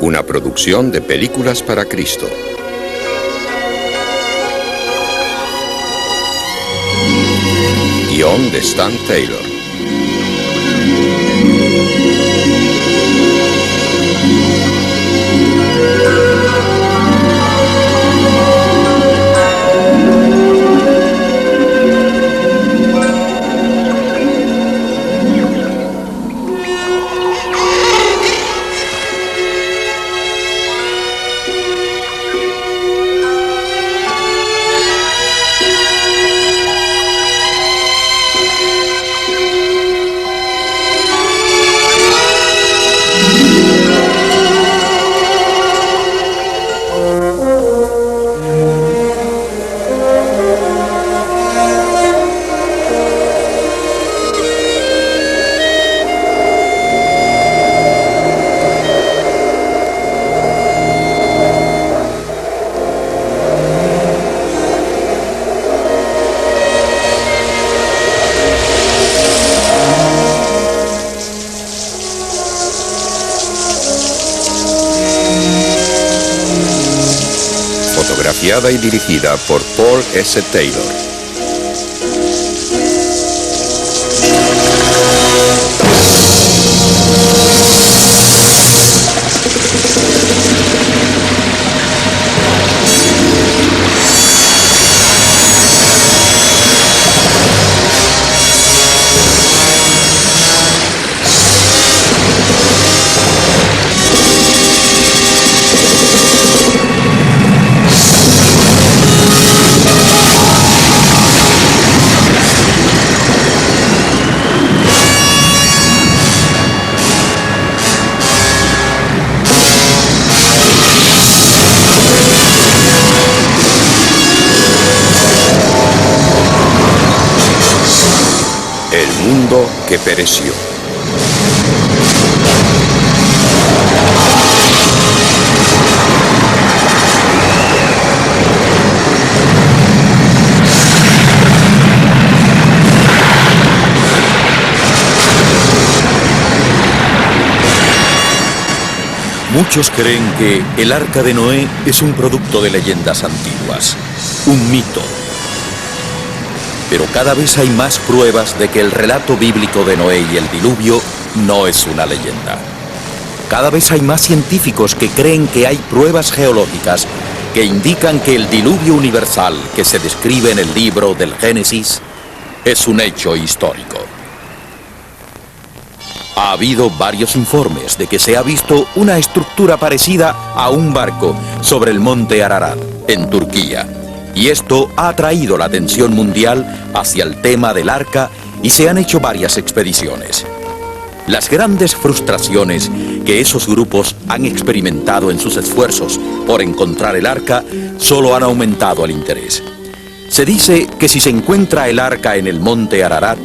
una producción de Películas para Cristo. Guión de Stan Taylor. Fotografiada y dirigida por Paul S. Taylor. El mundo que pereció. Muchos creen que el Arca de Noé es un producto de leyendas antiguas, un mito. Pero cada vez hay más pruebas de que el relato bíblico de Noé y el diluvio no es una leyenda. Cada vez hay más científicos que creen que hay pruebas geológicas que indican que el diluvio universal que se describe en el libro del Génesis es un hecho histórico. Ha habido varios informes de que se ha visto una estructura parecida a un barco sobre el monte Ararat, en Turquía. Y esto ha atraído la atención mundial hacia el tema del arca y se han hecho varias expediciones. Las grandes frustraciones que esos grupos han experimentado en sus esfuerzos por encontrar el arca solo han aumentado el interés. Se dice que si se encuentra el arca en el monte Ararat,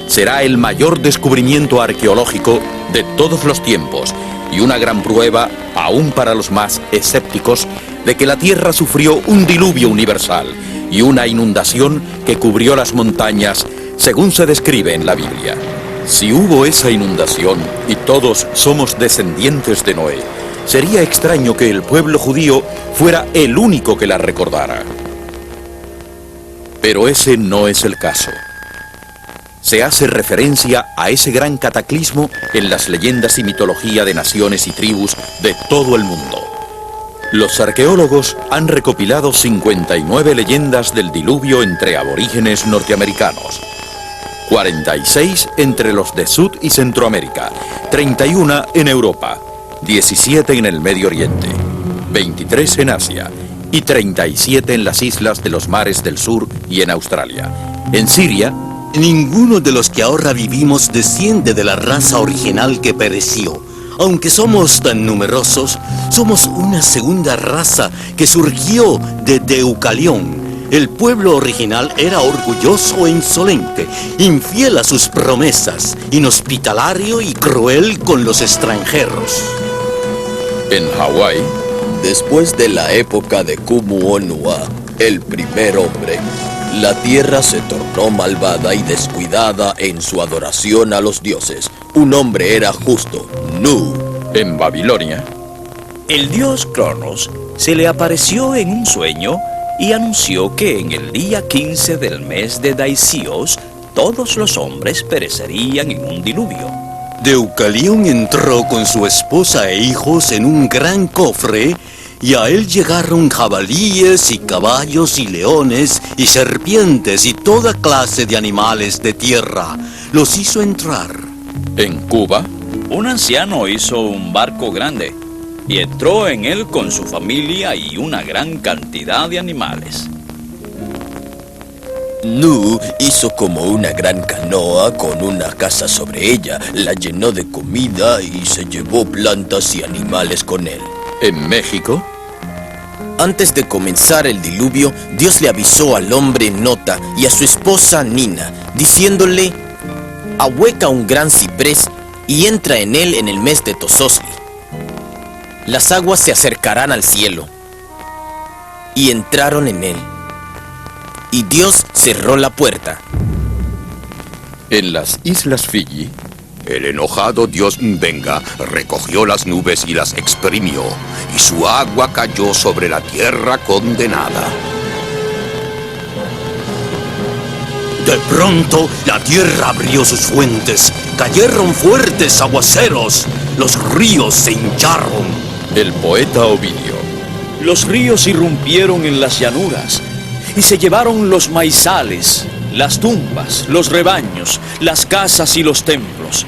será el mayor descubrimiento arqueológico de todos los tiempos y una gran prueba, aún para los más escépticos, de que la Tierra sufrió un diluvio universal y una inundación que cubrió las montañas, según se describe en la Biblia. Si hubo esa inundación y todos somos descendientes de Noé, sería extraño que el pueblo judío fuera el único que la recordara. Pero ese no es el caso. Se hace referencia a ese gran cataclismo en las leyendas y mitología de naciones y tribus de todo el mundo. Los arqueólogos han recopilado 59 leyendas del diluvio entre aborígenes norteamericanos, 46 entre los de Sud y Centroamérica, 31 en Europa, 17 en el Medio Oriente, 23 en Asia y 37 en las islas de los mares del sur y en Australia. En Siria, ninguno de los que ahora vivimos desciende de la raza original que pereció. Aunque somos tan numerosos, somos una segunda raza que surgió de Deucalión. El pueblo original era orgulloso e insolente, infiel a sus promesas, inhospitalario y cruel con los extranjeros. En Hawái, después de la época de Kumuonua, el primer hombre, la tierra se tornó malvada y descuidada en su adoración a los dioses. Un hombre era justo, Nu. En Babilonia, El dios Cronos se le apareció en un sueño y anunció que en el día 15 del mes de Daisios todos los hombres perecerían en un diluvio. Deucalión entró con su esposa e hijos en un gran cofre, y a él llegaron jabalíes y caballos y leones y serpientes y toda clase de animales de tierra. Los hizo entrar. En Cuba, Un anciano hizo un barco grande y entró en él con su familia y una gran cantidad de animales. Nu hizo como una gran canoa con una casa sobre ella, la llenó de comida y se llevó plantas y animales con él. en México, Antes de comenzar el diluvio, Dios le avisó al hombre Nota y a su esposa Nina, diciéndole: ahueca un gran ciprés y entra en él en el mes de Tososli. Las aguas se acercarán al cielo. Y entraron en él. Y Dios cerró la puerta. en las Islas Fiji, El enojado dios Mbenga recogió las nubes y las exprimió, y su agua cayó sobre la tierra condenada. De pronto, la tierra abrió sus fuentes, cayeron fuertes aguaceros, los ríos se hincharon. el poeta Ovidio, Los ríos irrumpieron en las llanuras y se llevaron los maizales, las tumbas, los rebaños, las casas y los templos.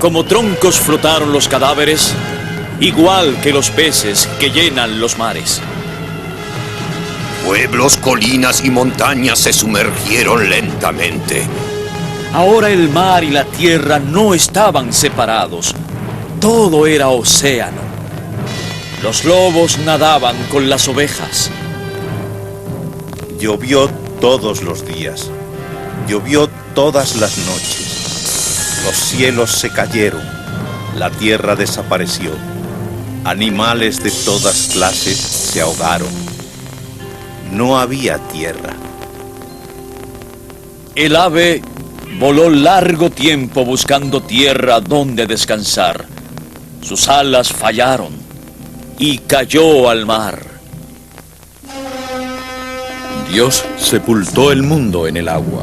Como troncos flotaron los cadáveres, igual que los peces que llenan los mares. Pueblos, colinas y montañas se sumergieron lentamente. Ahora el mar y la tierra no estaban separados, todo era océano. Los lobos nadaban con las ovejas. Llovió todos los días, llovió todas las noches. Los cielos se cayeron, la tierra desapareció. Animales de todas clases se ahogaron. No había tierra. El ave voló largo tiempo buscando tierra donde descansar. Sus alas fallaron y cayó al mar. Dios sepultó el mundo en el agua.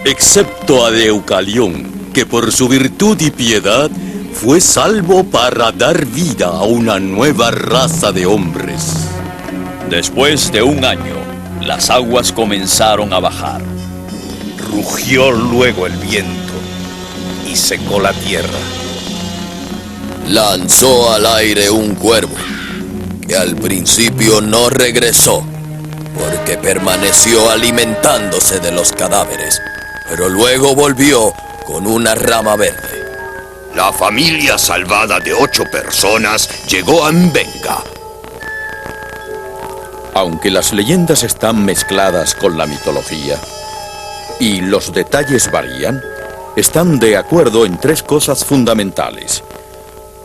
Excepto a Deucalión, que por su virtud y piedad fue salvo para dar vida a una nueva raza de hombres. Después de un año, las aguas comenzaron a bajar. Rugió luego el viento y secó la tierra. Lanzó al aire un cuervo, que al principio no regresó, porque permaneció alimentándose de los cadáveres, pero luego volvió con una rama verde. La familia salvada de 8 personas llegó a Mbenga. Aunque las leyendas están mezcladas con la mitología y los detalles varían, están de acuerdo en 3 cosas fundamentales.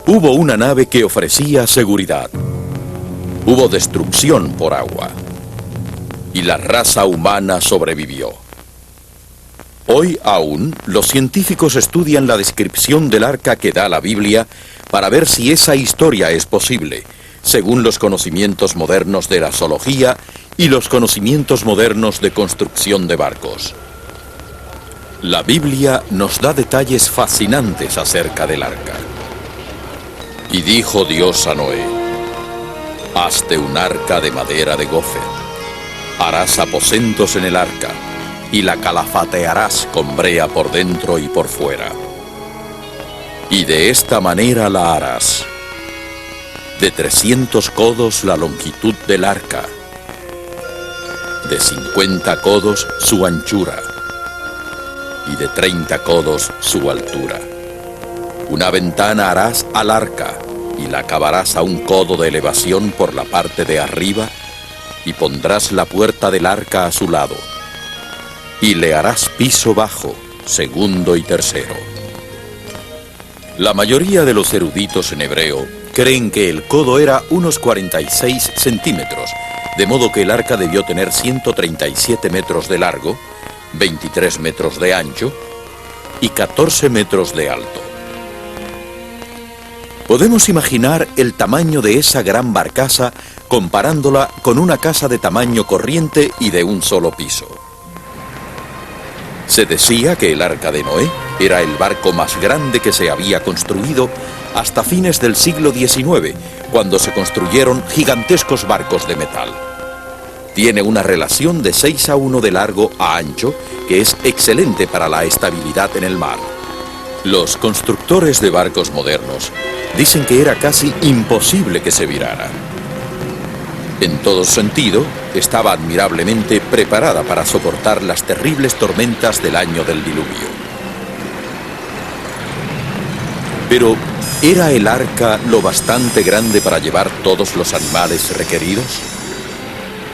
Hubo una nave que ofrecía seguridad. Hubo destrucción por agua. Y la raza humana sobrevivió. Hoy aún, los científicos estudian la descripción del arca que da la Biblia para ver si esa historia es posible, según los conocimientos modernos de la zoología y los conocimientos modernos de construcción de barcos. La Biblia nos da detalles fascinantes acerca del arca. Y dijo Dios a Noé: hazte un arca de madera de gofer. Harás aposentos en el arca, y la calafatearás con brea por dentro y por fuera. Y de esta manera la harás. De 300 codos la longitud del arca, de 50 codos su anchura, y de 30 codos su altura. Una ventana harás al arca, y la acabarás a 1 codo de elevación por la parte de arriba, y pondrás la puerta del arca a su lado, y le harás piso bajo, segundo y tercero. La mayoría de los eruditos en hebreo creen que el codo era unos 46 centímetros, de modo que el arca debió tener 137 metros de largo, 23 metros de ancho y 14 metros de alto. Podemos imaginar el tamaño de esa gran barcaza comparándola con una casa de tamaño corriente y de un solo piso. Se decía que el Arca de Noé era el barco más grande que se había construido hasta fines del siglo XIX, cuando se construyeron gigantescos barcos de metal. Tiene una relación de 6:1 de largo a ancho, que es excelente para la estabilidad en el mar. Los constructores de barcos modernos dicen que era casi imposible que se virara. En todo sentido, estaba admirablemente preparada para soportar las terribles tormentas del año del diluvio. Pero, ¿era el arca lo bastante grande para llevar todos los animales requeridos?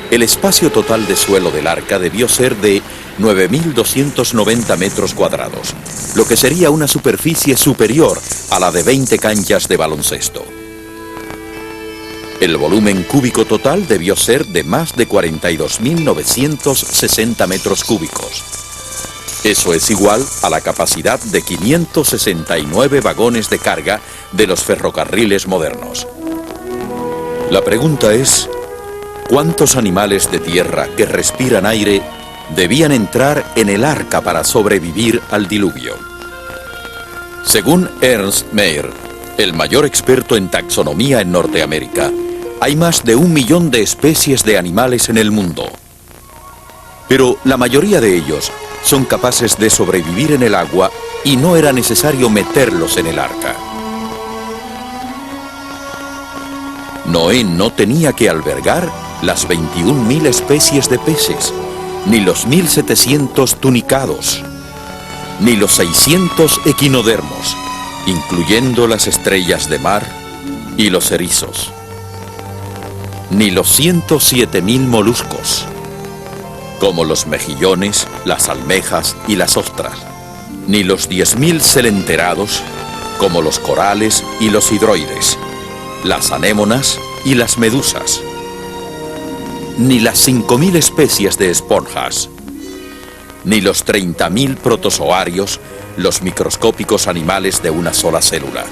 El espacio total de suelo del arca debió ser de 9.290 metros cuadrados, lo que sería una superficie superior a la de 20 canchas de baloncesto. El volumen cúbico total debió ser de más de 42.960 metros cúbicos. Eso es igual a la capacidad de 569 vagones de carga de los ferrocarriles modernos. La pregunta es, ¿cuántos animales de tierra que respiran aire debían entrar en el arca para sobrevivir al diluvio? Según Ernst Mayr, el mayor experto en taxonomía en Norteamérica, hay más de 1 millón de especies de animales en el mundo. Pero la mayoría de ellos son capaces de sobrevivir en el agua y no era necesario meterlos en el arca. Noé no tenía que albergar las 21.000 especies de peces, ni los 1.700 tunicados, ni los 600 equinodermos, incluyendo las estrellas de mar y los erizos, ni los 107.000 moluscos, como los mejillones, las almejas y las ostras, ni los 10.000 celenterados, como los corales y los hidroides, las anémonas y las medusas, ni las 5.000 especies de esponjas, ni los 30.000 protozoarios, los microscópicos animales de una sola célula.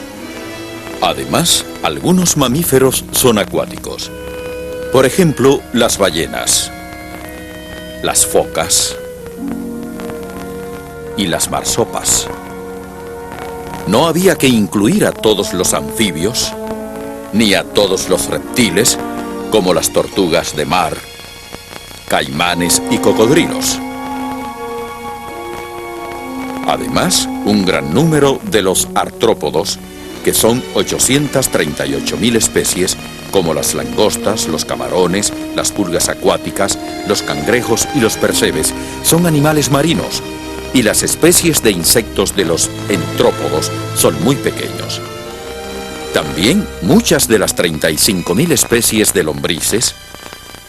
Además, algunos mamíferos son acuáticos. Por ejemplo, las ballenas, las focas y las marsopas. No había que incluir a todos los anfibios, ni a todos los reptiles, como las tortugas de mar, caimanes y cocodrilos. Además, un gran número de los artrópodos, que son 838.000 especies, como las langostas, los camarones, las pulgas acuáticas, los cangrejos y los percebes, son animales marinos, y las especies de insectos de los entrópodos son muy pequeños. También muchas de las 35.000 especies de lombrices,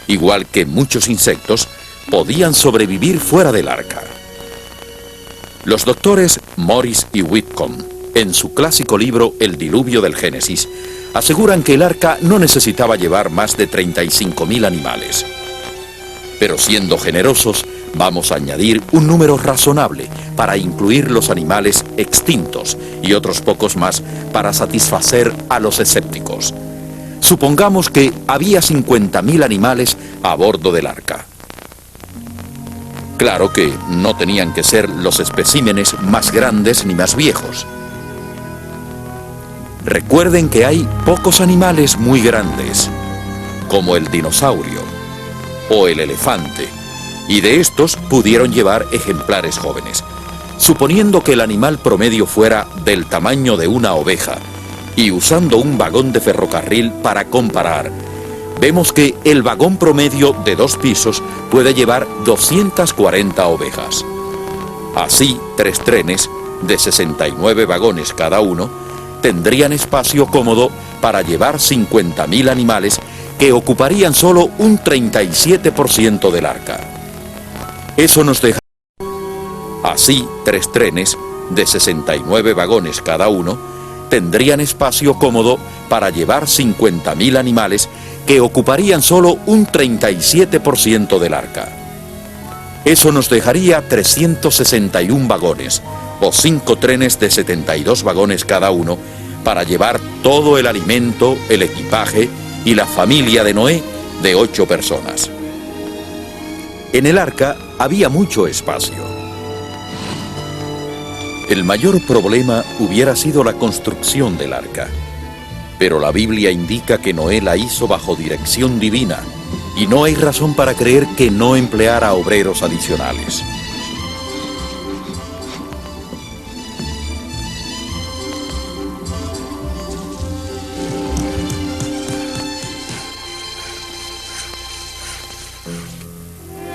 igual que muchos insectos, podían sobrevivir fuera del arca. Los doctores Morris y Whitcomb, en su clásico libro El diluvio del Génesis, aseguran que el arca no necesitaba llevar más de 35.000 animales. Pero siendo generosos, vamos a añadir un número razonable para incluir los animales extintos y otros pocos más para satisfacer a los escépticos. Supongamos que había 50.000 animales a bordo del arca. Claro que no tenían que ser los especímenes más grandes ni más viejos. Recuerden que hay pocos animales muy grandes, como el dinosaurio o el elefante, y de estos pudieron llevar ejemplares jóvenes. Suponiendo que el animal promedio fuera del tamaño de una oveja, y usando un vagón de ferrocarril para comparar, vemos que el vagón promedio de 2 pisos puede llevar 240 ovejas. Así, 3 trenes de 69 vagones cada uno tendrían espacio cómodo para llevar 50.000 animales que ocuparían solo un 37% del arca. Eso nos deja... Así, 3 trenes de 69 vagones cada uno tendrían espacio cómodo para llevar 50.000 animales que ocuparían solo un 37% del arca. Eso nos dejaría 361 vagones, o 5 trenes de 72 vagones cada uno para llevar todo el alimento, el equipaje y la familia de Noé de 8 personas. En el arca había mucho espacio. El mayor problema hubiera sido la construcción del arca, pero la Biblia indica que Noé la hizo bajo dirección divina y no hay razón para creer que no empleara obreros adicionales.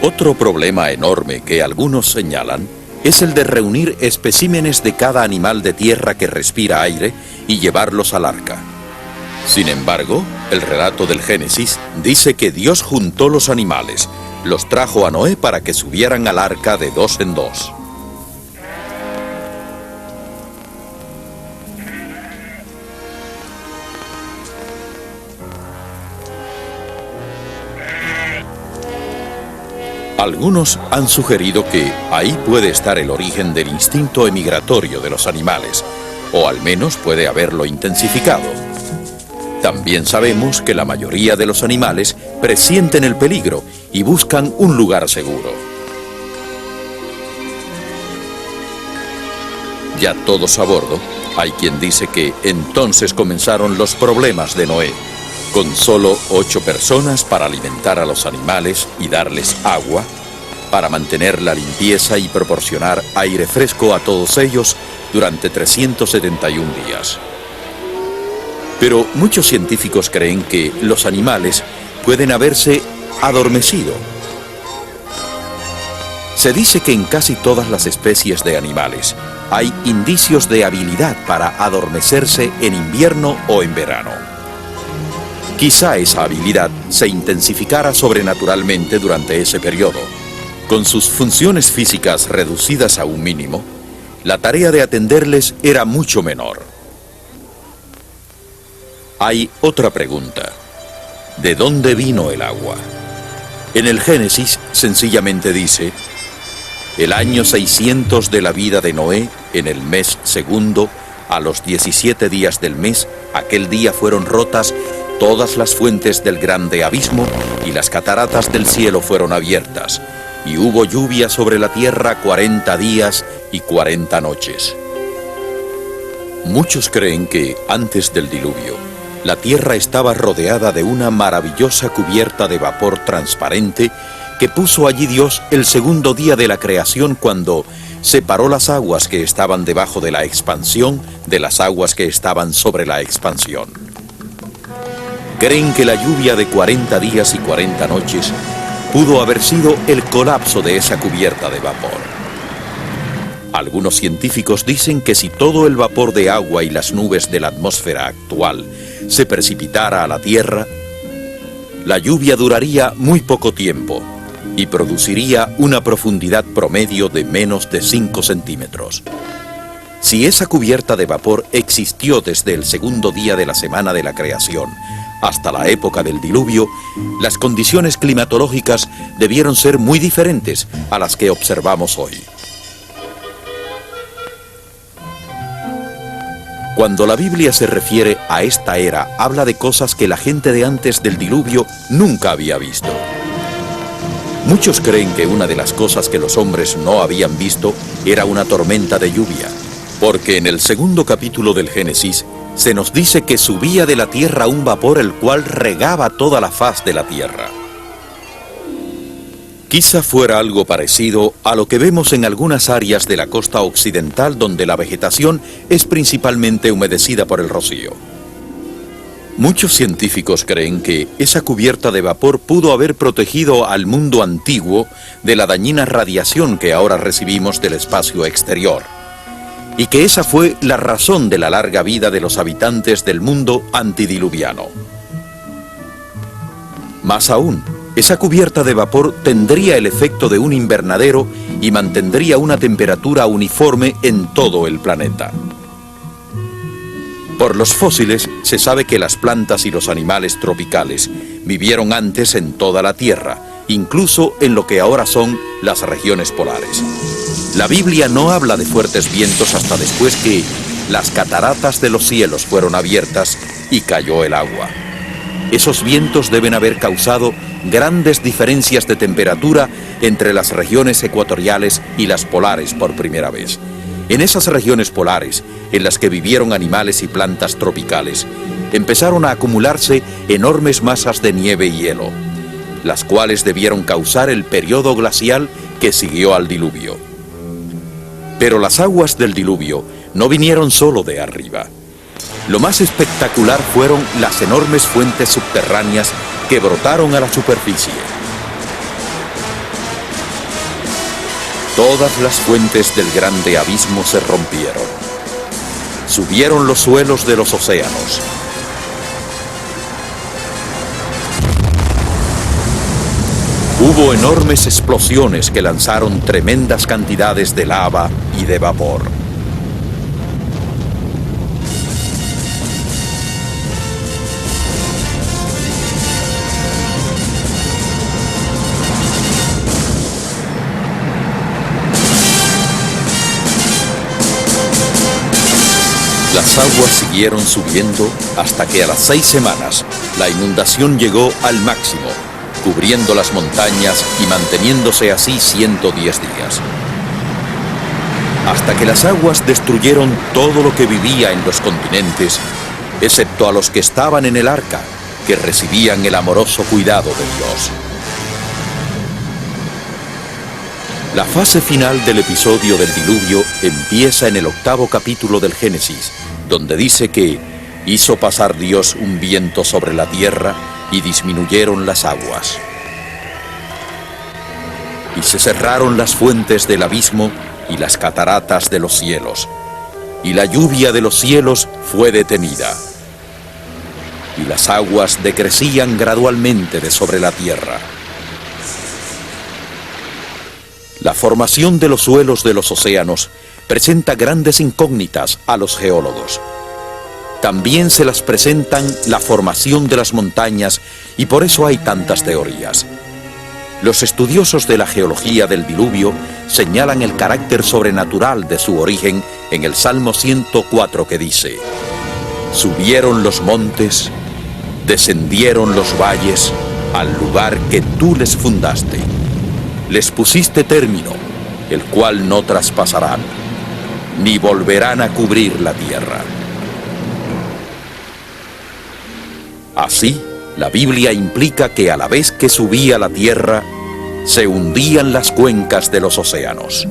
Otro problema enorme que algunos señalan es el de reunir especímenes de cada animal de tierra que respira aire y llevarlos al arca. Sin embargo, el relato del Génesis dice que Dios juntó los animales, los trajo a Noé para que subieran al arca de 2 en 2. Algunos han sugerido que ahí puede estar el origen del instinto emigratorio de los animales, o al menos puede haberlo intensificado. También sabemos que la mayoría de los animales presienten el peligro y buscan un lugar seguro. Ya todos a bordo, hay quien dice que entonces comenzaron los problemas de Noé, con solo 8 personas para alimentar a los animales y darles agua, para mantener la limpieza y proporcionar aire fresco a todos ellos durante 371 días. Pero muchos científicos creen que los animales pueden haberse adormecido. Se dice que en casi todas las especies de animales hay indicios de habilidad para adormecerse en invierno o en verano. Quizá esa habilidad se intensificara sobrenaturalmente durante ese periodo. Con sus funciones físicas reducidas a un mínimo, la tarea de atenderles era mucho menor. Hay otra pregunta. ¿De dónde vino el agua? En el Génesis sencillamente dice: el año 600 de la vida de Noé, en el mes segundo, a los 17 días del mes, aquel día fueron rotas todas las fuentes del grande abismo y las cataratas del cielo fueron abiertas, y hubo lluvia sobre la tierra 40 días y 40 noches. Muchos creen que, antes del diluvio, la tierra estaba rodeada de una maravillosa cubierta de vapor transparente que puso allí Dios el segundo día de la creación, cuando separó las aguas que estaban debajo de la expansión de las aguas que estaban sobre la expansión. Creen que la lluvia de 40 días y 40 noches pudo haber sido el colapso de esa cubierta de vapor. Algunos científicos dicen que si todo el vapor de agua y las nubes de la atmósfera actual se precipitara a la Tierra, la lluvia duraría muy poco tiempo y produciría una profundidad promedio de menos de 5 centímetros. Si esa cubierta de vapor existió desde el segundo día de la semana de la creación hasta la época del diluvio, las condiciones climatológicas debieron ser muy diferentes a las que observamos hoy. Cuando la Biblia se refiere a esta era, habla de cosas que la gente de antes del diluvio nunca había visto. Muchos creen que una de las cosas que los hombres no habían visto era una tormenta de lluvia, porque en el segundo capítulo del Génesis se nos dice que subía de la tierra un vapor el cual regaba toda la faz de la tierra. Quizá fuera algo parecido a lo que vemos en algunas áreas de la costa occidental, donde la vegetación es principalmente humedecida por el rocío. Muchos científicos creen que esa cubierta de vapor pudo haber protegido al mundo antiguo de la dañina radiación que ahora recibimos del espacio exterior, y que esa fue la razón de la larga vida de los habitantes del mundo antidiluviano. Más aún, esa cubierta de vapor tendría el efecto de un invernadero y mantendría una temperatura uniforme en todo el planeta. Por los fósiles se sabe que las plantas y los animales tropicales vivieron antes en toda la Tierra, incluso en lo que ahora son las regiones polares. La Biblia no habla de fuertes vientos hasta después que las cataratas de los cielos fueron abiertas y cayó el agua. Esos vientos deben haber causado grandes diferencias de temperatura entre las regiones ecuatoriales y las polares por primera vez. En esas regiones polares, en las que vivieron animales y plantas tropicales, empezaron a acumularse enormes masas de nieve y hielo, las cuales debieron causar el periodo glacial que siguió al diluvio. Pero las aguas del diluvio no vinieron solo de arriba. Lo más espectacular fueron las enormes fuentes subterráneas que brotaron a la superficie. Todas las fuentes del grande abismo se rompieron. Subieron los suelos de los océanos. Hubo enormes explosiones que lanzaron tremendas cantidades de lava y de vapor. Las aguas siguieron subiendo hasta que a las 6 semanas la inundación llegó al máximo, cubriendo las montañas y manteniéndose así 110 días. Hasta que las aguas destruyeron todo lo que vivía en los continentes, excepto a los que estaban en el arca, que recibían el amoroso cuidado de Dios. La fase final del episodio del diluvio empieza en el 8º capítulo del Génesis, donde dice que hizo pasar Dios un viento sobre la tierra y disminuyeron las aguas. Y se cerraron las fuentes del abismo y las cataratas de los cielos, y la lluvia de los cielos fue detenida. Y las aguas decrecían gradualmente de sobre la tierra. La formación de los suelos de los océanos presenta grandes incógnitas a los geólogos. También se las presentan la formación de las montañas y por eso hay tantas teorías. Los estudiosos de la geología del diluvio señalan el carácter sobrenatural de su origen en el Salmo 104 que dice: subieron los montes, descendieron los valles al lugar que tú les fundaste. Les pusiste término, el cual no traspasarán, ni volverán a cubrir la tierra. Así, la Biblia implica que a la vez que subía la tierra, se hundían las cuencas de los océanos.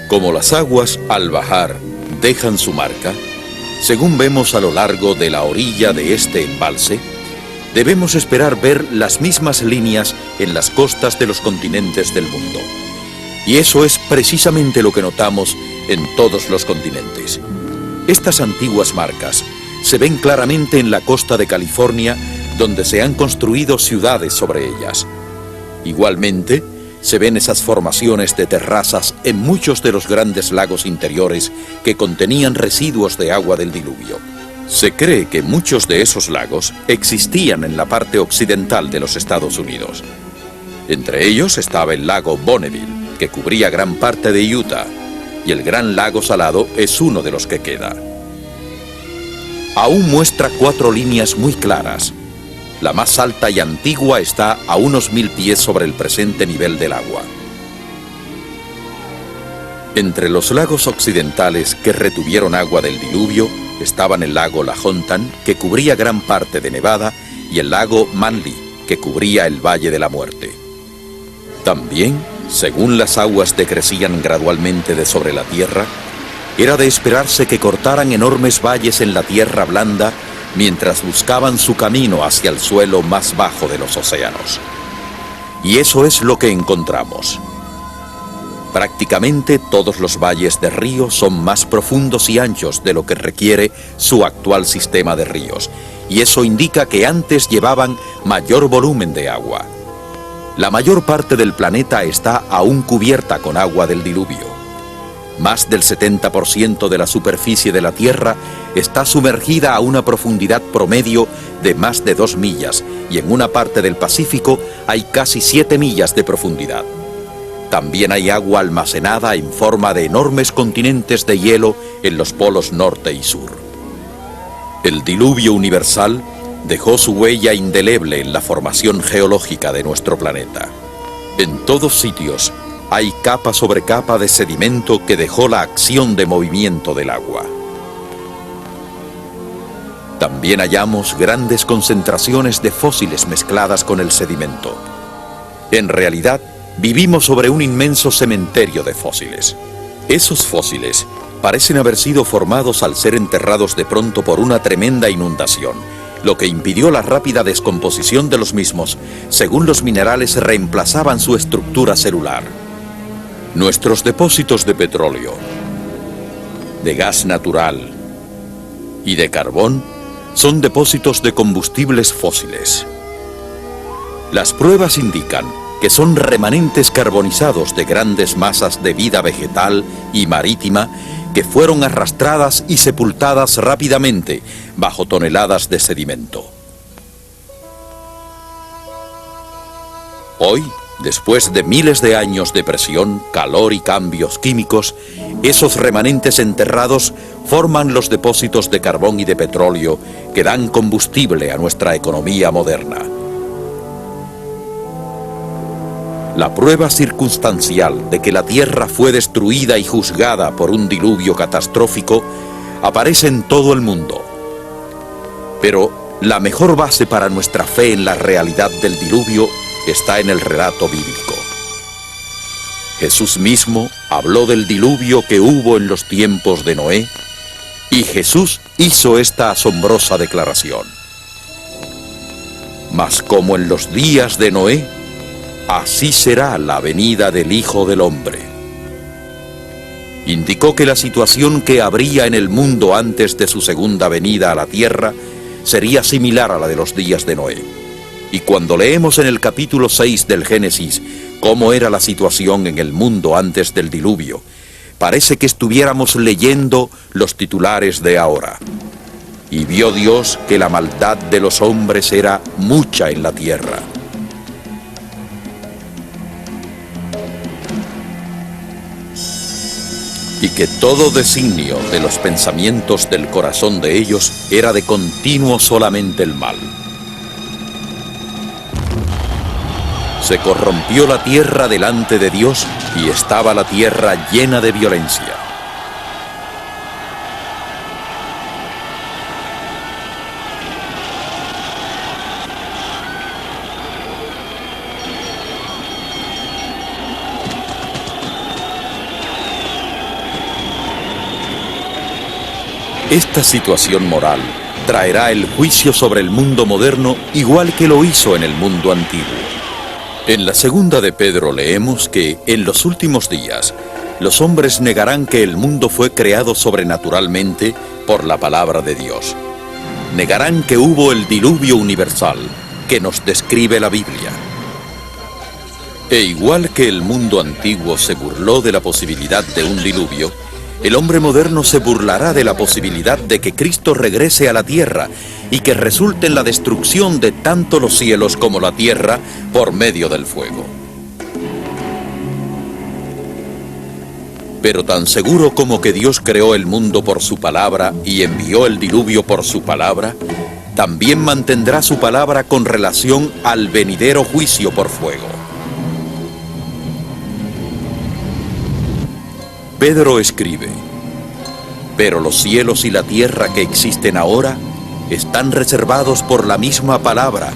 Como las aguas, al bajar, dejan su marca, según vemos a lo largo de la orilla de este embalse, debemos esperar ver las mismas líneas en las costas de los continentes del mundo. Y eso es precisamente lo que notamos en todos los continentes. Estas antiguas marcas se ven claramente en la costa de California, donde se han construido ciudades sobre ellas. Igualmente, se ven esas formaciones de terrazas en muchos de los grandes lagos interiores que contenían residuos de agua del diluvio. Se cree que muchos de esos lagos existían en la parte occidental de los Estados Unidos. Entre ellos estaba el lago Bonneville, que cubría gran parte de Utah, y el Gran Lago Salado es uno de los que queda. Aún muestra 4 líneas muy claras. La más alta y antigua está a unos 1000 pies sobre el presente nivel del agua. Entre los lagos occidentales que retuvieron agua del diluvio estaban el lago Lahontan, que cubría gran parte de Nevada, y el lago Manly, que cubría el Valle de la Muerte. También, según las aguas decrecían gradualmente de sobre la tierra, era de esperarse que cortaran enormes valles en la tierra blanda mientras buscaban su camino hacia el suelo más bajo de los océanos. Y eso es lo que encontramos. Prácticamente todos los valles de río son más profundos y anchos de lo que requiere su actual sistema de ríos, y eso indica que antes llevaban mayor volumen de agua. La mayor parte del planeta está aún cubierta con agua del diluvio. Más del 70% de la superficie de la Tierra está sumergida a una profundidad promedio de más de 2 millas, y en una parte del Pacífico hay casi 7 millas de profundidad. También hay agua almacenada en forma de enormes continentes de hielo en los polos norte y sur. El diluvio universal dejó su huella indeleble en la formación geológica de nuestro planeta. En todos sitios hay capa sobre capa de sedimento que dejó la acción de movimiento del agua. También hallamos grandes concentraciones de fósiles mezcladas con el sedimento. En realidad, vivimos sobre un inmenso cementerio de fósiles. Esos fósiles parecen haber sido formados al ser enterrados de pronto por una tremenda inundación, lo que impidió la rápida descomposición de los mismos, según los minerales reemplazaban su estructura celular. Nuestros depósitos de petróleo, de gas natural y de carbón son depósitos de combustibles fósiles. Las pruebas indican que son remanentes carbonizados de grandes masas de vida vegetal y marítima que fueron arrastradas y sepultadas rápidamente bajo toneladas de sedimento. Hoy, después de miles de años de presión, calor y cambios químicos, esos remanentes enterrados forman los depósitos de carbón y de petróleo que dan combustible a nuestra economía moderna. La prueba circunstancial de que la Tierra fue destruida y juzgada por un diluvio catastrófico aparece en todo el mundo. Pero la mejor base para nuestra fe en la realidad del diluvio está en el relato bíblico. Jesús mismo habló del diluvio que hubo en los tiempos de Noé, y Jesús hizo esta asombrosa declaración: mas como en los días de Noé, así será la venida del Hijo del Hombre. Indicó que la situación que habría en el mundo antes de su segunda venida a la tierra sería similar a la de los días de Noé. Y cuando leemos en el capítulo 6 del Génesis cómo era la situación en el mundo antes del diluvio, parece que estuviéramos leyendo los titulares de ahora. Y vio Dios que la maldad de los hombres era mucha en la tierra. Y que todo designio de los pensamientos del corazón de ellos era de continuo solamente el mal. Se corrompió la tierra delante de Dios y estaba la tierra llena de violencia. Esta situación moral traerá el juicio sobre el mundo moderno igual que lo hizo en el mundo antiguo. En la segunda de Pedro leemos que en los últimos días los hombres negarán que el mundo fue creado sobrenaturalmente por la palabra de Dios. Negarán que hubo el diluvio universal que nos describe la Biblia. E igual que el mundo antiguo se burló de la posibilidad de un diluvio, el hombre moderno se burlará de la posibilidad de que Cristo regrese a la tierra y que resulte en la destrucción de tanto los cielos como la tierra por medio del fuego. Pero tan seguro como que Dios creó el mundo por su palabra y envió el diluvio por su palabra, también mantendrá su palabra con relación al venidero juicio por fuego. Pedro escribe: pero los cielos y la tierra que existen ahora están reservados por la misma palabra,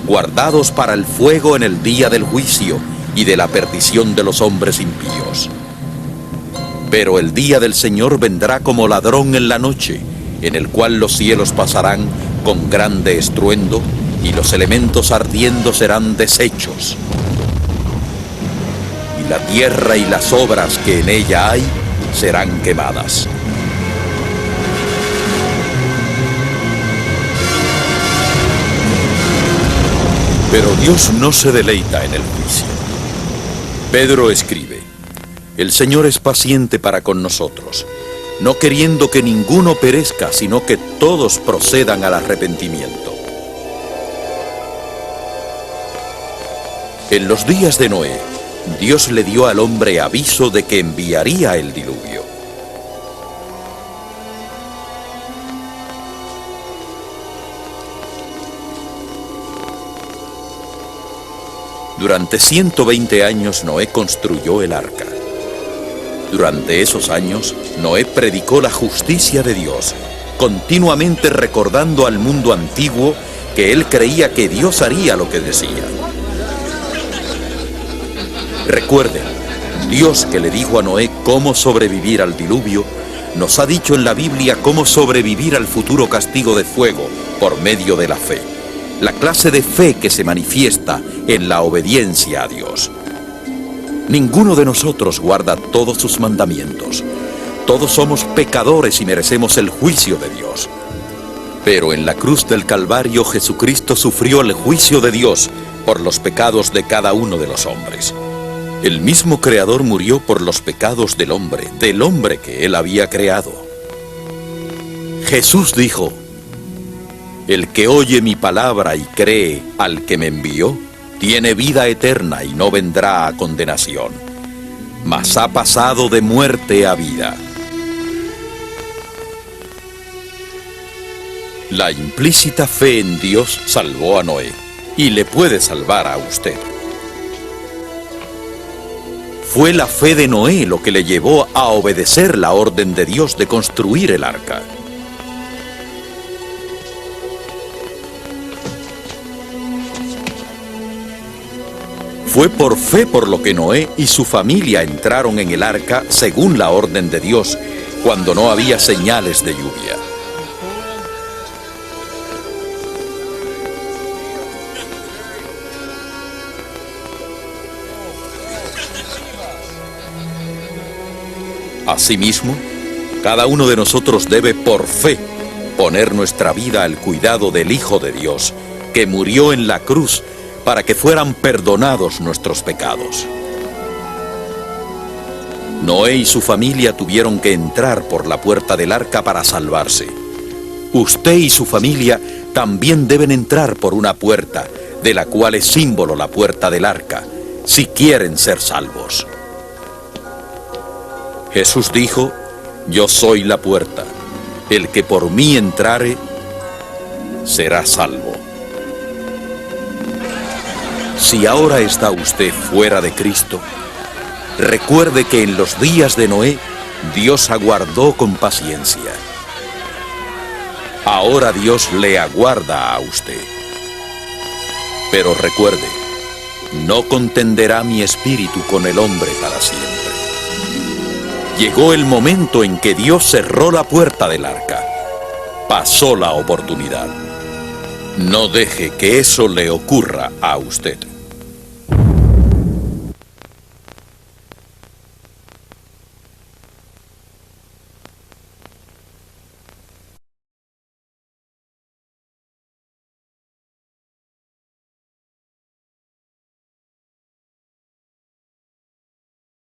guardados para el fuego en el día del juicio y de la perdición de los hombres impíos. Pero el día del Señor vendrá como ladrón en la noche, en el cual los cielos pasarán con grande estruendo y los elementos ardiendo serán deshechos. Y la tierra y las obras que en ella hay serán quemadas. Pero Dios no se deleita en el juicio. Pedro escribe: el Señor es paciente para con nosotros, no queriendo que ninguno perezca, sino que todos procedan al arrepentimiento. En los días de Noé, Dios le dio al hombre aviso de que enviaría el diluvio. Durante 120 años Noé construyó el arca. Durante esos años, Noé predicó la justicia de Dios, continuamente recordando al mundo antiguo que él creía que Dios haría lo que decía. Recuerden, Dios, que le dijo a Noé cómo sobrevivir al diluvio, nos ha dicho en la Biblia cómo sobrevivir al futuro castigo de fuego por medio de la fe. La clase de fe que se manifiesta en la obediencia a Dios. Ninguno de nosotros guarda todos sus mandamientos. Todos somos pecadores y merecemos el juicio de Dios. Pero en la cruz del Calvario Jesucristo sufrió el juicio de Dios por los pecados de cada uno de los hombres. El mismo Creador murió por los pecados del hombre que Él había creado. Jesús dijo: el que oye mi palabra y cree al que me envió, tiene vida eterna y no vendrá a condenación, mas ha pasado de muerte a vida. La implícita fe en Dios salvó a Noé y le puede salvar a usted. Fue la fe de Noé lo que le llevó a obedecer la orden de Dios de construir el arca. Fue por fe por lo que Noé y su familia entraron en el arca según la orden de Dios, cuando no había señales de lluvia. Asimismo, cada uno de nosotros debe por fe poner nuestra vida al cuidado del Hijo de Dios, que murió en la cruz para que fueran perdonados nuestros pecados. Noé y su familia tuvieron que entrar por la puerta del arca para salvarse. Usted y su familia también deben entrar por una puerta, de la cual es símbolo la puerta del arca, si quieren ser salvos. Jesús dijo: yo soy la puerta, el que por mí entrare, será salvo. Si ahora está usted fuera de Cristo, recuerde que en los días de Noé, Dios aguardó con paciencia. Ahora Dios le aguarda a usted. Pero recuerde, no contenderá mi espíritu con el hombre para siempre. Llegó el momento en que Dios cerró la puerta del arca. Pasó la oportunidad. No deje que eso le ocurra a usted.